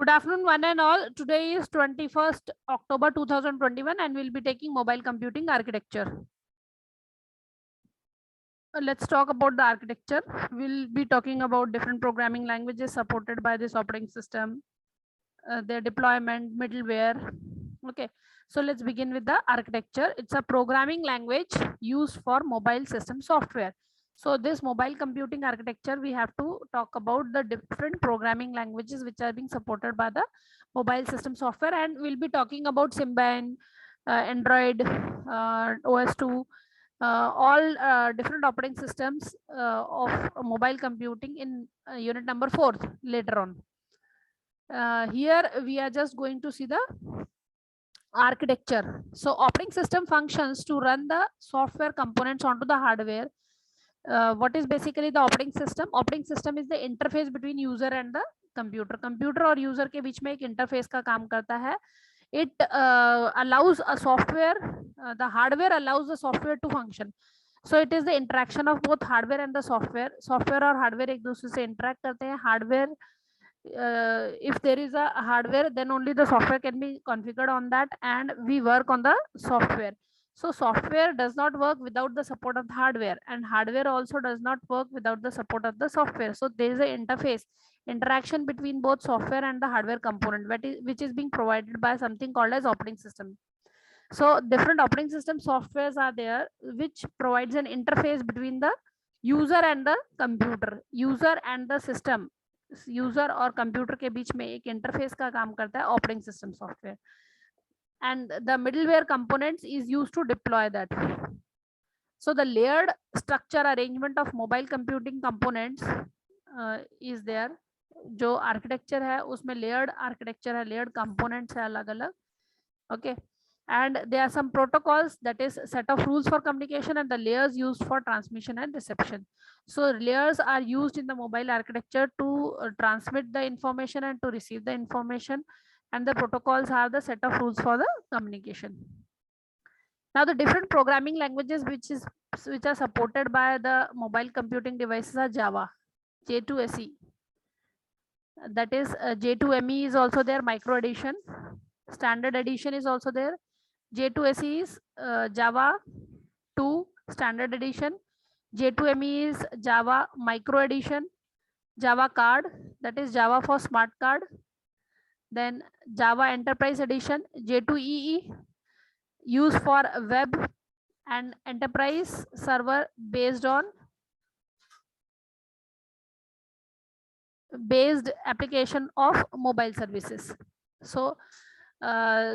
Good afternoon, one and all. Today is 21st October 2021 and we'll be taking mobile computing architecture. Let's talk about the architecture. We'll be talking about different programming languages supported by this operating system, their deployment, middleware. Okay, so let's begin with the architecture. It's a programming language used for mobile system software. So this mobile computing architecture, we have to talk about the different programming languages which are being supported by the mobile system software, and we'll be talking about Symbian, Android, OS2, all different operating systems of mobile computing in unit number 4 later on. Here we are just going to see the architecture. So operating system functions to run the software components onto the hardware. What is basically the operating system? Operating system is the interface between user and the computer. Computer और user के बीच में एक interface का काम करता है. It allows a software, the hardware allows the software to function. So it is the interaction of both hardware and the software. Software और hardware एक दूसरे से interact करते हैं. Hardware, if there is a hardware, then only the software can be configured on that, and we work on the software. So software does not work without the support of the hardware, and hardware also does not work without the support of the software. So there is an interface, interaction between both software and the hardware component, which is being provided by something called as operating system. So different operating system softwares are there which provides an interface between the user and the computer, user and the system. User और computer के बीच में एक interface का काम करता है operating system software, and the middleware components is used to deploy that. So the layered structure arrangement of mobile computing components is there. जो आर्किटेक्चर है उसमें लेयर्ड आर्किटेक्चर है, लेयर्ड कंपोनेंट्स है अलग अलग. Okay, and there are some protocols, that is set of rules for communication, and the layers used for transmission and reception. So layers are used in the mobile architecture to transmit the information and to receive the information, and the protocols are the set of rules for the communication. Now the different programming languages which are supported by the mobile computing devices are Java, J2SE, that is J2ME is also there, micro edition, standard edition is also there. J2SE is Java 2 standard edition. J2ME is Java micro edition. Java card, that is Java for smart card. Then Java enterprise edition. J2EE used for web and enterprise server based application of mobile services. So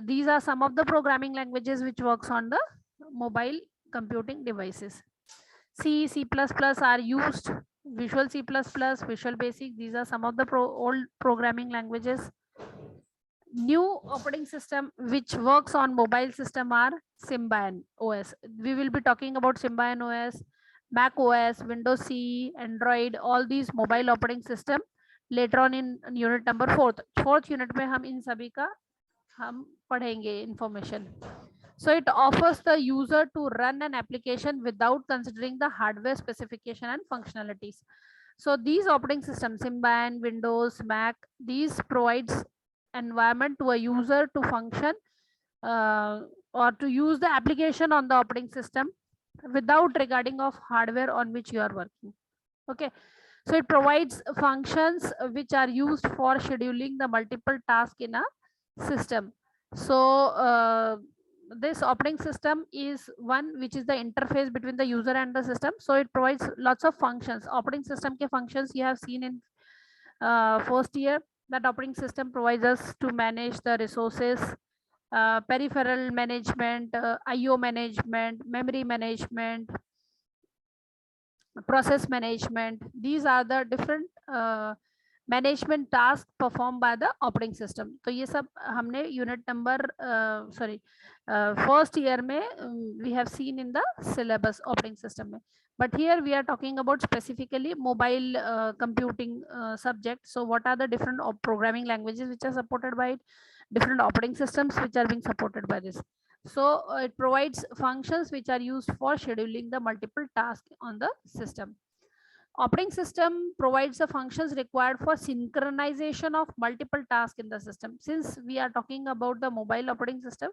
these are some of the programming languages which works on the mobile computing devices. C, C++ are used, Visual C++, Visual Basic, these are some of the old programming languages. New operating system which works on mobile system are Symbian OS. We will be talking about Symbian OS, Mac OS, Windows C, Android, all these mobile operating system later on in unit number 4th unit में हम इन सभी का हम पढ़ेंगे information. So it offers the user to run an application without considering the hardware specification and functionalities. So these operating systems, Symbian, Windows, Mac, these provides environment to a user to function or to use the application on the operating system without regarding of hardware on which you are working. Okay, so it provides functions which are used for scheduling the multiple tasks in a system. So this operating system is one which is the interface between the user and the system. So it provides lots of functions. Operating system ke functions you have seen in first year, that operating system provides us to manage the resources, peripheral management, IO management, memory management, process management. These are the different management task perform by the operating system. तो ये सब हमने unit number first year में we have seen in the syllabus operating system में, but here we are talking about specifically mobile computing subject. So what are the different programming languages which are supported by it, different operating systems which are being supported by this. So it provides functions which are used for scheduling the multiple tasks on the system. Operating system provides the functions required for synchronization of multiple tasks in the system. Since we are talking about the mobile operating system,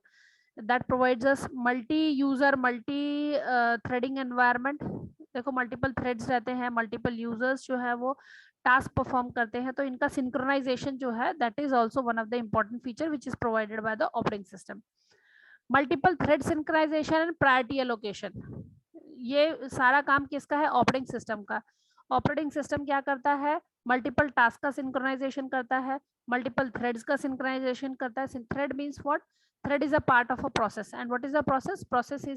that provides us multi-user, multi-threading environment. देखो multiple threads रहते हैं, multiple users जो है वो task perform करते हैं, तो इनका synchronization जो है that is also one of the important feature which is provided by the operating system. Multiple thread synchronization and priority allocation, ये सारा काम किसका है? ऑपरेटिंग सिस्टम का. ऑपरेटिंग सिस्टम क्या करता है? मल्टीपल टास्क का सिंक्रोनाइजेशन करता है, मल्टीपल थ्रेड्स का सिंक्रोनाइजेशन करता है. Thread means what? Thread is a part of a process. And what is a process? Process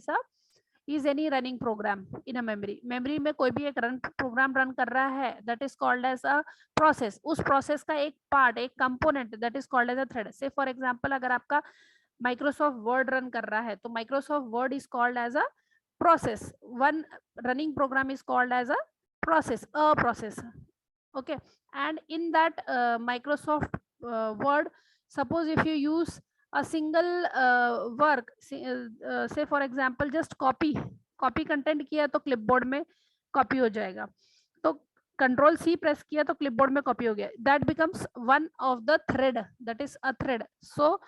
is any running program in a memory. Memory में कोई भी एक प्रोग्राम रन कर रहा है, that is called as a process. उस process का एक पार्ट, एक component, that is called as a thread. So for example अगर आपका माइक्रोसॉफ्ट वर्ड रन कर रहा है, तो Microsoft word is called as a process. One running program is called as a process. Okay, and in that Microsoft Word, suppose if you use a single work, say for example just copy content किया तो clipboard में copy हो जाएगा. तो Control C press किया तो clipboard में copy हो गया. That becomes one of the thread, that is a thread. So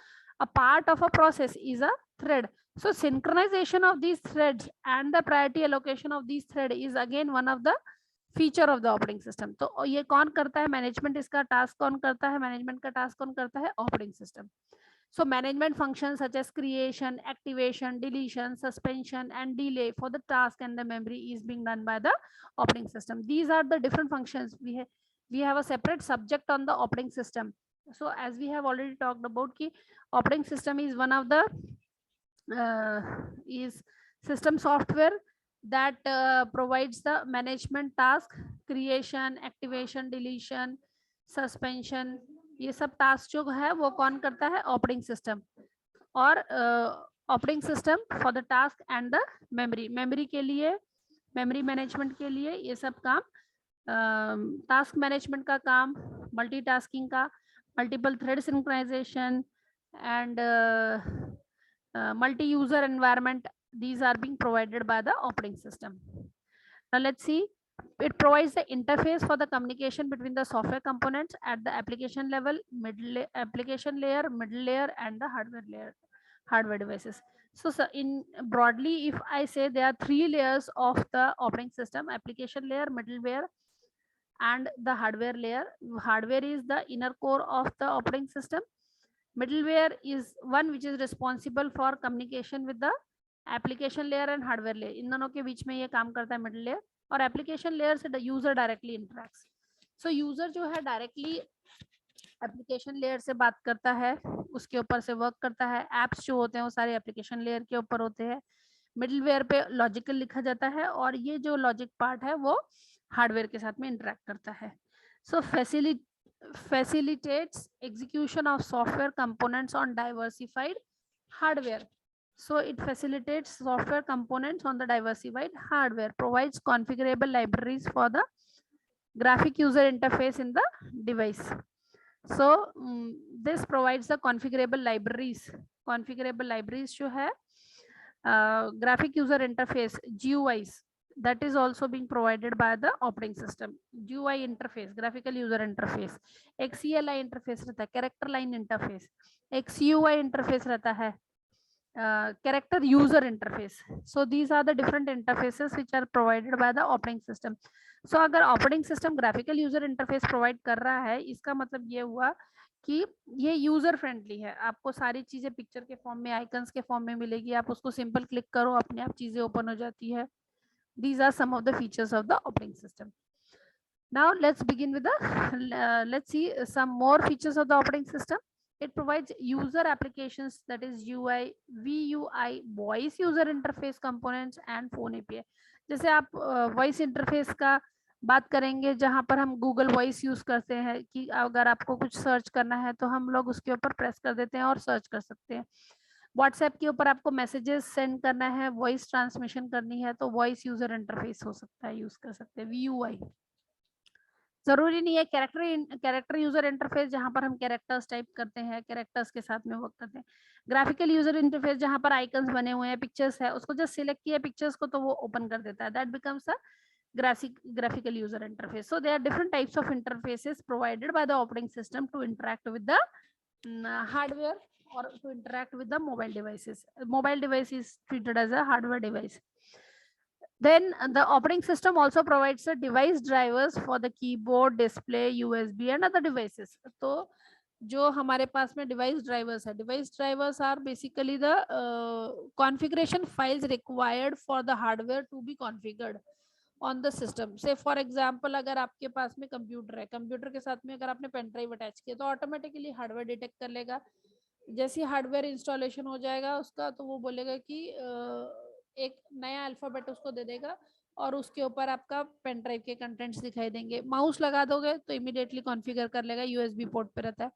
a part of a process is a thread. So synchronization of these threads and the priority allocation of these thread is again one of the feature of the operating system. तो ये कौन करता है? Management इसका task कौन करता है? Management का टास्क कौन करता है? Operating system. So management functions such as creation, activation, deletion, suspension and delay for the task and the memory is being done by the operating system. These are the different functions. We have a separate subject on the operating system. So as we have already talked about ki operating system is one of the is system software that provides the management task, creation, activation, deletion, suspension. ये सब task जो है वो कौन करता है? Operating system. और operating system for the task and the memory के लिए, मेमोरी मैनेजमेंट के लिए ये सब काम, टास्क मैनेजमेंट का काम, मल्टीटास्किंग का, multiple thread synchronisation and multi-user environment, these are being provided by the operating system. Now let's see. It provides the interface for the communication between the software components at the application level, application layer, middle layer, and the hardware devices. So in broadly, if I say there are 3 layers of the operating system: application layer, middleware, and the hardware layer. Hardware is the inner core of the operating system. Middleware is one which is responsible for communication with the application layer and hardware layer. इन दोनों के बीच में ये काम करता है middle layer. और application layer से user directly interacts. So user जो है directly application layer से बात करता है, उसके ऊपर से work करता है. apps जो होते हैं वो सारे application layer के ऊपर होते हैं. middleware पे logical लिखा जाता है और ये जो logic part है वो hardware के साथ में interact करता है. So facilitates execution of software components on diversified hardware. So it facilitates software components on the diversified hardware, provides configurable libraries for the graphic user interface in the device. So this provides the configurable libraries. Configurable libraries जो है graphic user interface, GUIs, that is also being provided by the operating system. GUI interface, graphical user interface. एक CLI interface रहता है, character line interface. एक CUI interface रहता है, character user interface. So these are the different interfaces which are provided by the operating system. So अगर operating system graphical user interface provide कर रहा है, इसका मतलब ये हुआ कि ये यूजर फ्रेंडली है. आपको सारी चीजें पिक्चर के फॉर्म में, आइकन्स के फॉर्म में मिलेगी. आप उसको सिंपल क्लिक करो, अपने आप चीजें ओपन हो जाती है. These are some of the features of the operating system. Now let's begin with the let's see some more features of the operating system. It provides user applications, that is UI, VUI, voice user interface components and phone API. जैसे आप voice interface का बात करेंगे, जहां पर हम Google Voice use करते हैं कि अगर आपको कुछ सर्च करना है तो हम लोग उसके ऊपर प्रेस कर देते हैं और सर्च कर सकते हैं. व्हाट्सएप के ऊपर आपको मैसेजेस सेंड करना है, वॉइस ट्रांसमिशन करनी है, तो वॉइस यूजर इंटरफेस हो सकता है, यूज कर सकते हैं VUI. जरूरी नहीं है कैरेक्टर यूजर इंटरफेस, जहां पर हम कैरेक्टर्स टाइप करते हैं, कैरेक्टर्स के साथ में वर्क करते हैं. ग्राफिकल यूजर इंटरफेस जहां पर आइकन्स बने हुए हैं, पिक्चर्स है, उसको जस्ट सिलेक्ट किया पिक्चर्स को तो वो ओपन कर देता है. That becomes a graphical user interface. So there are different types of interfaces provided by the operating system to interact with the hardware or to interact with the mobile devices. Mobile device is treated as a hardware device. Then the operating system also provides the device drivers for the keyboard, display, USB and other devices. तो जो हमारे पास में device drivers है, device drivers are basically the configuration files required for the hardware to be configured on the system. So for example अगर आपके पास में computer है, कंप्यूटर के साथ में अगर आपने पेन ड्राइव अटैच किया तो ऑटोमेटिकली हार्डवेयर डिटेक्ट कर लेगा. जैसे हार्डवेयर इंस्टॉलेशन हो जाएगा उसका तो वो बोलेगा कि एक नया अल्फाबेट उसको दे देगा और उसके ऊपर आपका पेन ड्राइव के कंटेंट्स दिखाई देंगे. माउस लगा दोगे तो इमीडिएटली कॉन्फ़िगर कर लेगा, यूएसबी पोर्ट पे रहता है.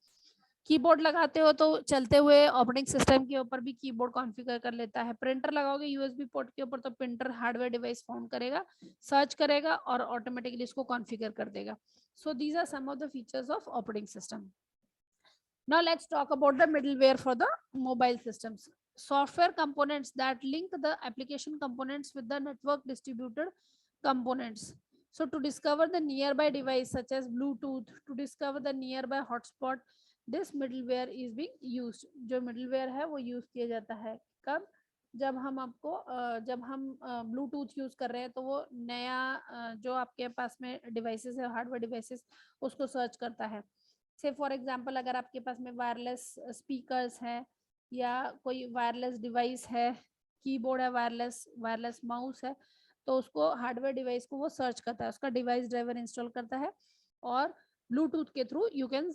कीबोर्ड लगाते हो तो चलते हुए ऑपरेटिंग सिस्टम के ऊपर भी कीबोर्ड कॉन्फ़िगर कर लेता है. प्रिंटर लगाओगे यूएसबी पोर्ट के ऊपर तो प्रिंटर हार्डवेयर डिवाइस फाउंड करेगा, सर्च करेगा और ऑटोमेटिकली इसको कॉन्फ़िगर कर देगा. So these are some of the features of operating system. Now let's talk about the middleware for the mobile systems. Software components that link the application components with the network distributed components. So to discover the nearby device such as Bluetooth, to discover the nearby hotspot, this middleware is being used. जो middleware है वो use किया जाता है कब? जब हम आपको जब हम ब्लूटूथ यूज कर रहे हैं तो वो नया जो आपके पास में डिवाइसेस है, हार्डवेयर डिवाइसेस, उसको सर्च करता है. से फॉर एग्जांपल अगर आपके पास में वायरलेस स्पीकर्स हैं या कोई वायरलेस डिवाइस है, कीबोर्ड है वायरलेस माउस है, तो उसको हार्डवेयर डिवाइस को वो सर्च करता है, उसका डिवाइस ड्राइवर इंस्टॉल करता है और ब्लूटूथ के through you can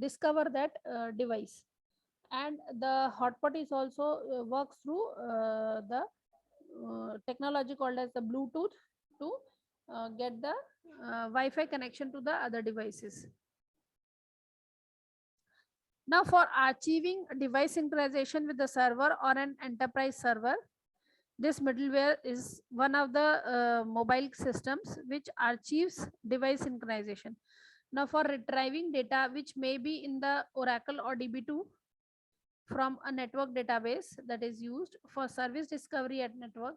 discover that device. And the hotspot is also works through the technology called as the Bluetooth to get the Wi-Fi connection to the other devices. Now for achieving device synchronization with the server or an enterprise server, this middleware is one of the mobile systems which achieves device synchronization. Now for retrieving data which may be in the Oracle or DB2 from a network database that is used for service discovery at network,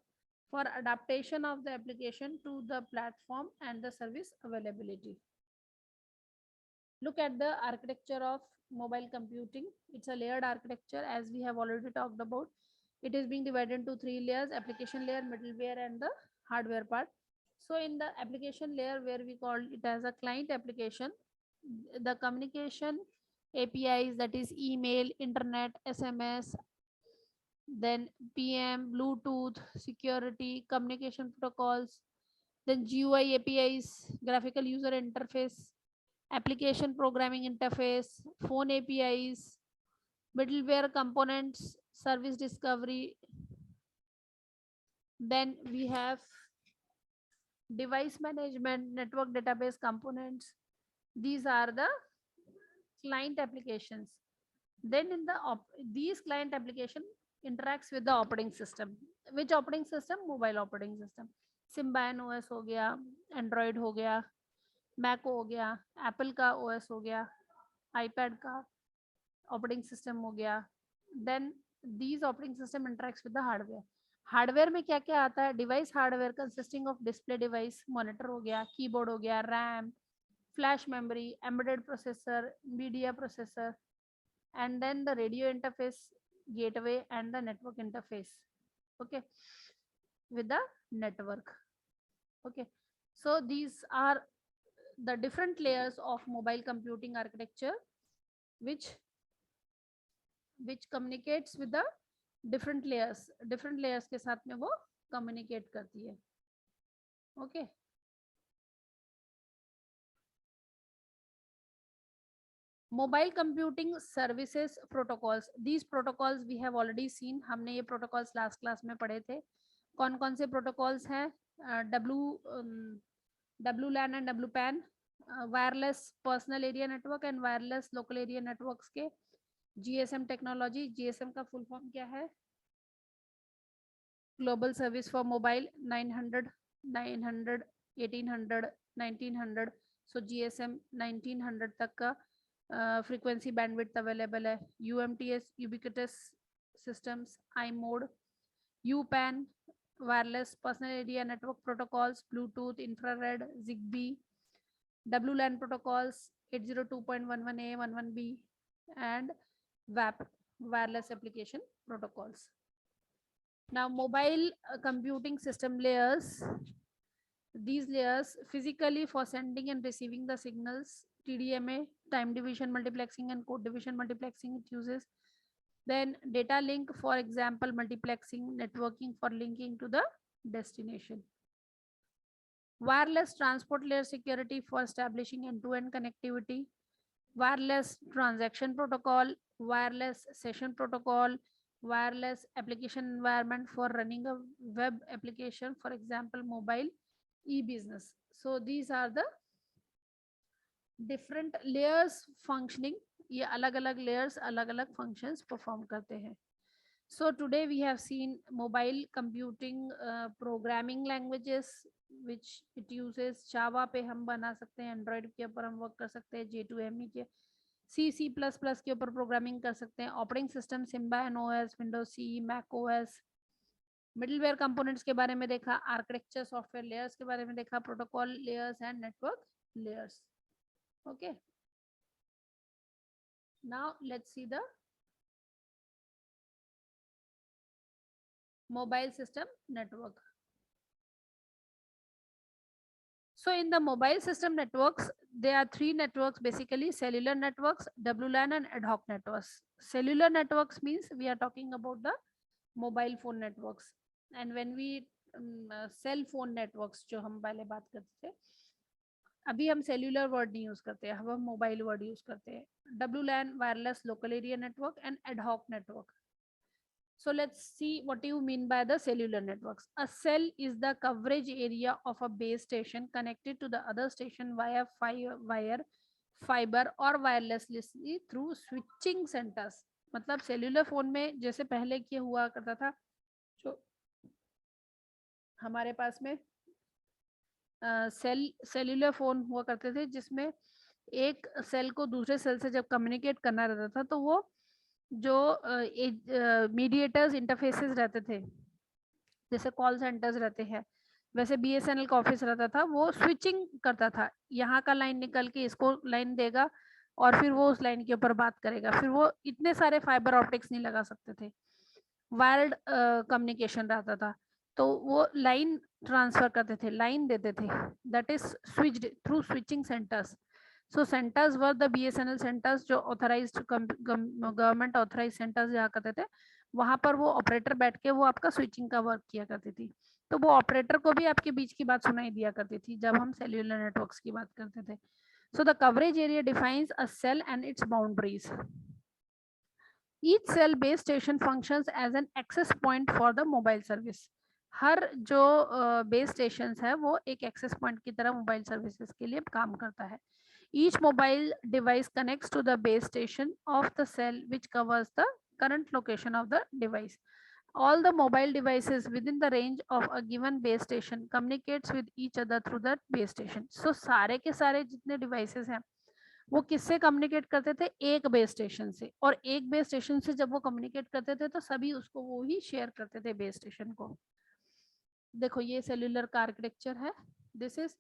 for adaptation of the application to the platform and the service availability. Look at the architecture of mobile computing. It's a layered architecture as we have already talked about. It is being divided into 3 layers: application layer, middleware and the hardware part. So in the application layer, where we call it as a client application, the communication APIs, that is email, internet, SMS, then PM, Bluetooth, security, communication protocols, then GUI APIs, graphical user interface, application programming interface, phone APIs, middleware components, service discovery. Then we have device management, network database components. These are the client applications. Then in the these client application interacts with the operating system. Which operating system? Mobile operating system. Symbian OS हो गया, Android हो गया, Mac हो गया, Apple का OS हो गया, iPad का ऑपरेटिंग सिस्टम हो गया. Then these operating system interacts with the hardware. Hardware में क्या क्या आता है? Device hardware consisting of display device, monitor हो गया, कीबोर्ड हो गया, RAM, flash memory, embedded processor, media processor, and then the radio interface, gateway and the network interface. Okay, with the network. Okay, so these are the different layers of mobile computing architecture which communicates with the different layers के साथ में वो communicate करती है. Okay, mobile computing services protocols. These protocols we have already seen. हमने ये protocols last class में पढ़े थे. कौन कौन से protocols हैं? WLAN and WPAN, wireless personal area network and wireless local area networks के. GSM technology. GSM का फुल फॉर्म क्या है? Global service for mobile. 900, 900, 1800, 1900. So GSM 1900 तक का फ्रीक्वेंसी बैंडविड्थ अवेलेबल है. UMTS, ubiquitous systems, iMode, UPAN, wireless personal area network protocols, Bluetooth, infrared, Zigbee, WLAN protocols, 802.11a, 11b, and WAP, wireless application protocols. Now, mobile computing system layers. These layers physically for sending and receiving the signals, TDMA, time division multiplexing and code division multiplexing it uses. Then data link, for example, multiplexing, networking for linking to the destination. Wireless transport layer security for establishing end-to-end connectivity. Wireless transaction protocol, wireless session protocol, wireless application environment for running a web application, for example, mobile e-business. So these are the different layers functioning. ये अलग अलग layers अलग अलग functions perform करते हैं. So today we have seen mobile computing programming languages which it uses. Java पे हम बना सकते हैं, Android के ऊपर हम work कर सकते हैं, J2ME के, C++ के ऊपर प्रोग्रामिंग कर सकते हैं. Operating system Symbian OS, Windows CE, Mac OS. Middleware components के बारे में देखा, आर्किटेक्चर सॉफ्टवेयर लेयर्स के बारे में देखा, protocol layers and network layers. Okay, now let's see the mobile system network. So in the mobile system networks, there are three networks basically: cellular networks, WLAN, and ad hoc networks. Cellular networks means we are talking about the mobile phone networks, and when we cell phone networks जो हम पहले बात करते थे, अभी हम cellular word नहीं use करते हैं, हम मोबाइल वर्ड यूज करते हैं. WLAN, wireless local area network, and ad hoc network. So let's see what you mean by the cellular networks. A cell is the coverage area of a base station connected to the other station via wire, fiber or wirelessly through switching centers. मतलब cellular phone में जैसे पहले क्या हुआ करता था, जो हमारे पास में सेल्यूलर फोन हुआ करते थे जिसमें एक सेल को दूसरे सेल से जब कम्युनिकेट करना रहता था तो वो जो मीडिएटर्स इंटरफेसेस रहते थे, जैसे कॉल सेंटर्स रहते हैं, वैसे BSNL का ऑफिस रहता था, वो स्विचिंग करता था. यहाँ का लाइन निकल के इसको लाइन देगा और फिर वो उस लाइन के ऊपर बात करेगा. फिर वो इतने सारे फाइबर ऑप्टिक्स नहीं लगा सकते थे, वायर्ड कम्युनिकेशन रहता था, तो वो लाइन ट्रांसफर करते थे, लाइन देते थे. That is switched through switching centres. So centers were the BSNL centers जो authorized गवर्नमेंट ऑथराइज सेंटर्स जाया करते थे. वहां पर वो ऑपरेटर बैठ के वो आपका स्विचिंग का वर्क किया करती थी. तो वो ऑपरेटर को भी आपके बीच की बात सुनाई दिया करती थी जब हम सेल्यूलर नेटवर्क्स की बात करते थे. So the coverage area defines a cell and its boundaries. Each cell base station functions as an access point for the mobile service. हर जो बेस स्टेशन है वो एक एक्सेस पॉइंट की तरह मोबाइल सर्विसेज के लिए काम करता है. Each mobile device connects to the base station of the cell which covers the current location of the device. All the mobile devices within the range of a given base station communicates with each other through that base station. So सारे के सारे जितने devices हैं वो किससे communicate करते थे? एक बेस स्टेशन से. और एक बेस स्टेशन से जब वो कम्युनिकेट करते थे तो सभी उसको वो ही शेयर करते थे बेस स्टेशन को. देखो ये सेल्यूलर का आर्किटेक्चर है. This is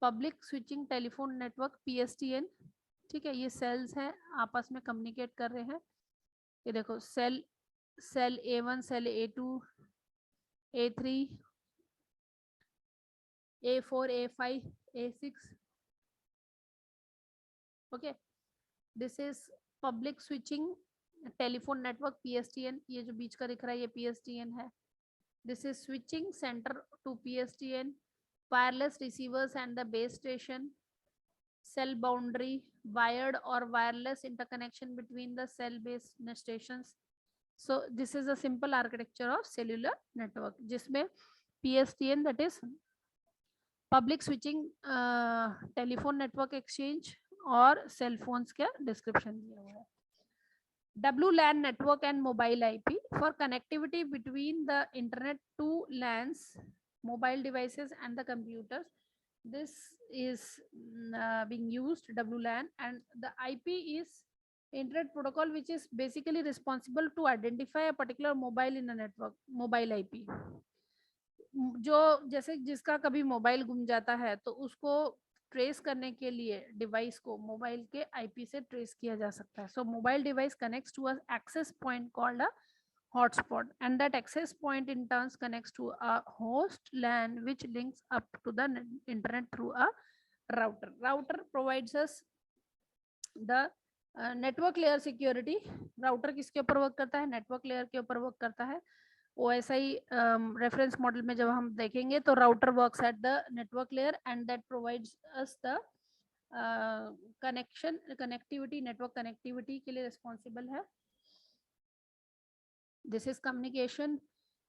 public switching telephone network PSTN. ठीक है, ये सेल्स हैं आपस में कम्युनिकेट कर रहे हैं. ये देखो cell A1, cell A2, A3, A4, A5, A6. Okay, this is public switching telephone network PSTN. ये जो बीच का दिख रहा है ये PSTN है. This is switching centre to PSTN, wireless receivers and the base station, cell boundary, wired or wireless interconnection between the cell base stations. So this is a simple architecture of cellular network जिसमें PSTN that is public switching telephone network exchange और cell phones का description दिया हुआ है. WLAN network and mobile IP for connectivity between the internet to LANs, mobile devices and the computers. This is being used, WLAN, and the IP is internet protocol which is basically responsible to identify a particular mobile in a network, mobile IP. जो जैसे जिसका कभी mobile गुम जाता है तो उसको trace करने के लिए डिवाइस को मोबाइल के आईपी से ट्रेस किया जा सकता है. So mobile device connects to a access point called a hotspot, and that access point in turn connects to a host LAN which links up to the internet through a router. Router provides us the network layer security. Router किसके ऊपर work करता है? Network layer के ऊपर work करता है. OSI reference model में जब हम देखेंगे तो router works at the network layer and that provides us the connectivity. Network connectivity के लिए रिस्पॉन्सिबल है. This is communication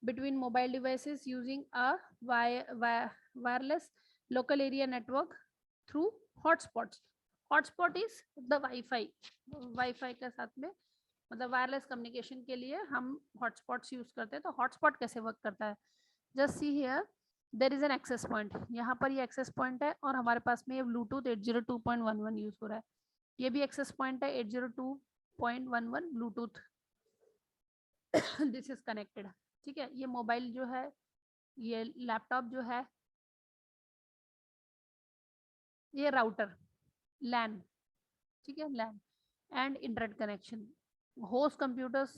between mobile devices using a wireless local area network through hotspots. Hotspot is the Wi-Fi के साथ में मतलब wireless communication के लिए हम हॉटस्पॉट्स यूज करते हैं. तो हॉटस्पॉट कैसे वर्क करता है? Just see here there is an access point. यहाँ पर ये एक्सेस पॉइंट है और हमारे पास में ये ब्लूटूथ 802.11 यूज हो रहा है. ये भी एक्सेस पॉइंट है 802.11 ब्लूटूथ. This is connected. ठीक है, ये मोबाइल जो है, ये लैपटॉप जो है, ये राउटर लैन. ठीक है, LAN and internet connection. Host computers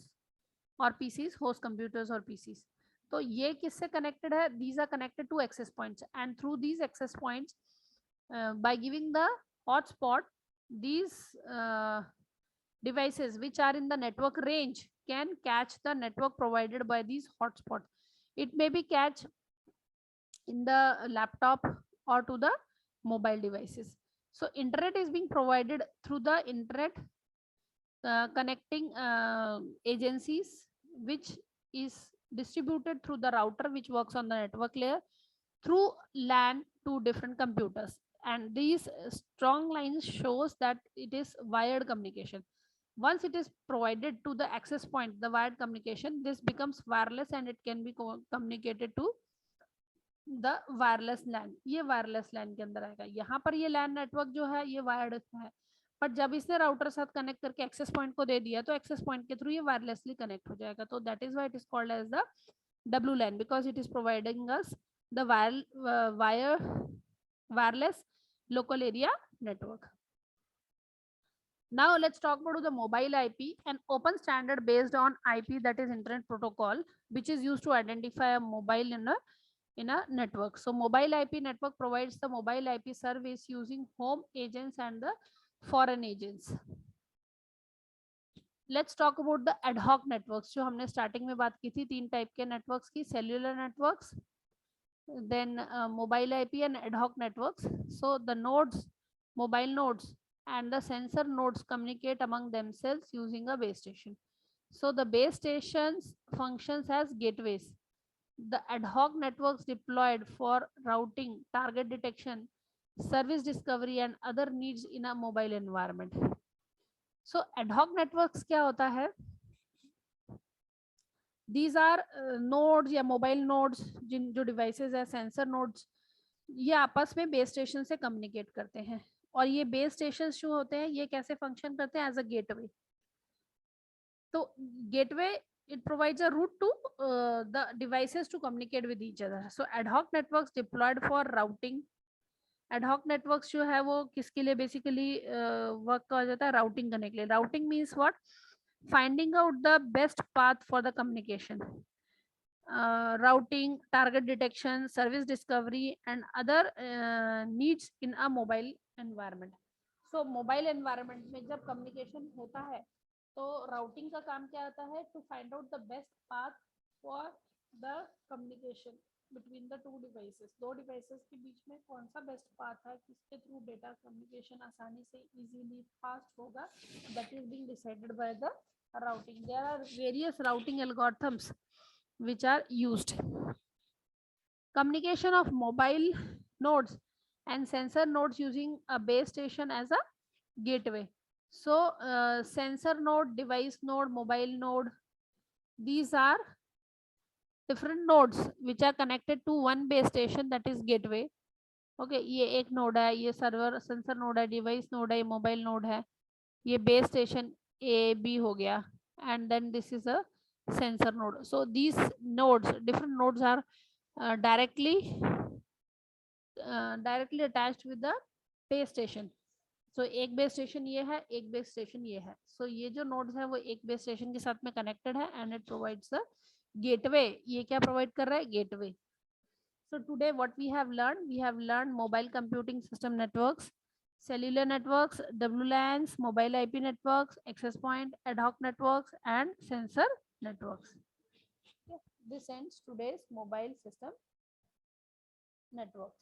और पीसीज, होस्ट कंप्यूटर्स और पीसीज. तो ये किससे कनेक्टेड है? These are connected to access points and through these access points by giving the hotspot these devices which are in the network range can catch the network provided by these hotspots. It may be catch in the laptop or to the mobile devices. So internet is being provided through the internet connecting agencies which is distributed through the router which works on the network layer through LAN to different computers. And these strong lines shows that it is wired communication. Once it is provided to the access point, the wired communication, this becomes wireless and it can be communicated to the wireless LAN. ये wireless LAN के अंदर आएगा. यहाँ पर ये LAN network जो है ये वायर्ड है, बट जब इसने राउटर साथ कनेक्ट करके एक्सेस पॉइंट को दे दिया तो एक्सेस पॉइंट के थ्रू ये वायरलेसली कनेक्ट हो जाएगा. तो that is why it is called as the WLAN because it is providing us the wireless local area network. Now let's talk about the mobile IP, an open standard based on IP, that is internet protocol, which is used to identify a mobile in a network. So mobile IP network provides the mobile IP service using home agents and the foreign agents. Let's talk about the ad hoc networks. जो हमने starting में बात की थी 3 type के networks की, cellular networks, then mobile IP and ad hoc networks. So the nodes, mobile nodes and the sensor nodes communicate among themselves using a base station. So the base stations functions as gateways. The ad hoc networks deployed for routing, target detection, service discovery and other needs in a mobile environment. So ad hoc networks क्या होता है? These are nodes या mobile nodes, जिन जो devices है, sensor nodes, ये आपस में base station से communicate करते हैं. और ये base stations जो होते हैं ये कैसे function करते हैं? As a gateway. तो gateway, it provides a route to the devices to communicate with each other. So ad hoc networks deployed for routing. Ad hoc networks जो है वो किसके लिए basically work कर जाता है? Routing करने के लिए. Routing means what? Finding out the best path for the communication. Routing, target detection, service discovery and other needs in a mobile environment. So mobile environment में जब communication होता है तो routing का काम क्या आता है? To find out the best path for the communication between the two devices. दो devices के बीच में कौन सा best path है किसके through data communication आसानी से easily fast होगा, that is being decided by the routing. There are various routing algorithms which are used. Communication of mobile nodes and sensor nodes using a base station as a gateway. So sensor node, device node, mobile node, these are different nodes which are connected to one base station, that is gateway. Okay, ये एक node है, ये server sensor node है, device node है, ये mobile node है, ये base station A B हो गया, and then this is a sensor node. So these nodes, different nodes are directly attached with the base station. So एक base station ये है, एक बेस स्टेशन ये है. So ये जो नोड्स है वो एक बेस स्टेशन के साथ में कनेक्टेड है and it provides the gateway. ये क्या प्रोवाइड कर रहा है? Gateway. So today what we have learned mobile computing system networks, cellular networks, WLANs, mobile IP networks, access point, ad hoc networks, and sensor networks. Okay. This ends today's mobile system networks.